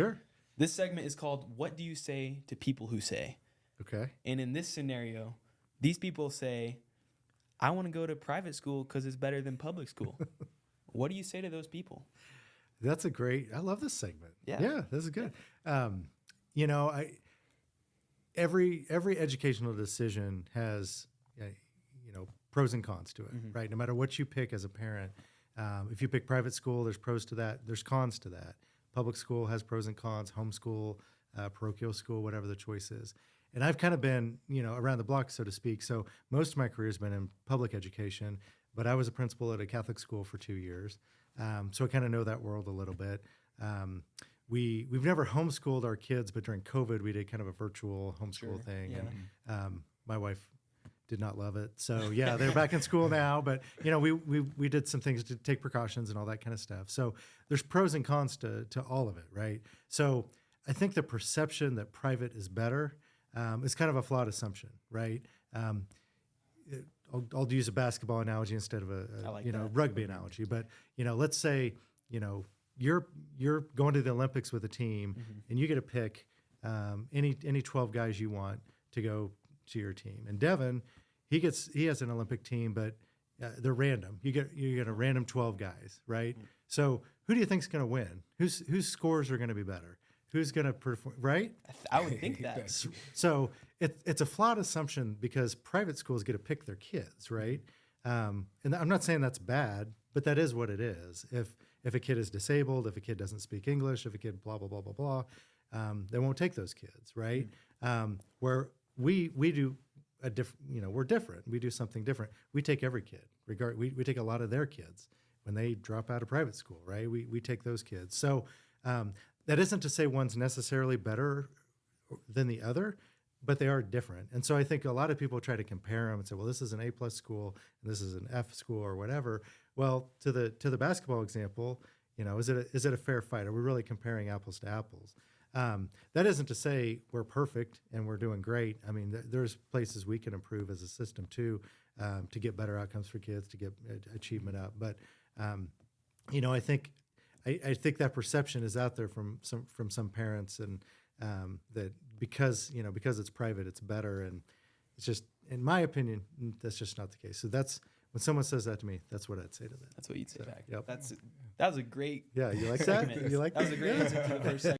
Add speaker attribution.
Speaker 1: Sure.
Speaker 2: This segment is called What Do You Say to People Who Say?
Speaker 1: Okay.
Speaker 2: And in this scenario, these people say, I want to go to private school because it's better than public school. What do you say to those people?
Speaker 1: That's a great, I love this segment.
Speaker 2: Yeah.
Speaker 1: This is good. You know, every educational decision has, you know, pros and cons to it, right? No matter what you pick as a parent, if you pick private school, there's pros to that, there's cons to that. Public school has pros and cons, homeschool, parochial school, whatever the choice is. And I've kind of been, you know, around the block, so to speak. So most of my career has been in public education, but I was a principal at a Catholic school for 2 years. So I kind of know that world a little bit. We've never homeschooled our kids, but during COVID, we did kind of a virtual homeschool thing.
Speaker 2: Yeah.
Speaker 1: And my wife did not love it. So yeah, they're back in school now, but you know, we did some things to take precautions and all that kind of stuff. So there's pros and cons to all of it, right? So I think the perception that private is better is kind of a flawed assumption, right? I'll use a basketball analogy instead of a rugby analogy. But you know, let's say you're going to the Olympics with a team, and you get to pick any 12 guys you want to go to your team. And Devin, he has an Olympic team, but they're random. You get a random 12 guys, right? So who do you think's going to win? Whose scores are going to be better? Who's going to perform, right?
Speaker 2: I would think that.
Speaker 1: So it's a flawed assumption because private schools get to pick their kids, right? And I'm not saying that's bad, but that is what it is. If a kid is disabled, if a kid doesn't speak English, if a kid blah, blah, blah, blah, blah, they won't take those kids, right? Where we do a different, we're different. We do something different. We take every kid. We take a lot of their kids when they drop out of private school, right? We take those kids. So that isn't to say one's necessarily better than the other, but they are different. And so I think a lot of people try to compare them and say, well, this is an A+ school and this is an F school or whatever. Well, to the basketball example, is it a fair fight? Are we really comparing apples to apples? That isn't to say we're perfect and we're doing great. I mean, there's places we can improve as a system too, to get better outcomes for kids, to get achievement up. But I think that perception is out there from some parents, and that because it's private, it's better, and it's just, in my opinion, that's just not the case. So that's when someone says that to me, that's what I'd say to them.
Speaker 2: That's what you'd say back.
Speaker 1: Yep.
Speaker 2: That was a great.
Speaker 1: Yeah, you like that? You like
Speaker 2: that was a great answer to the first segment.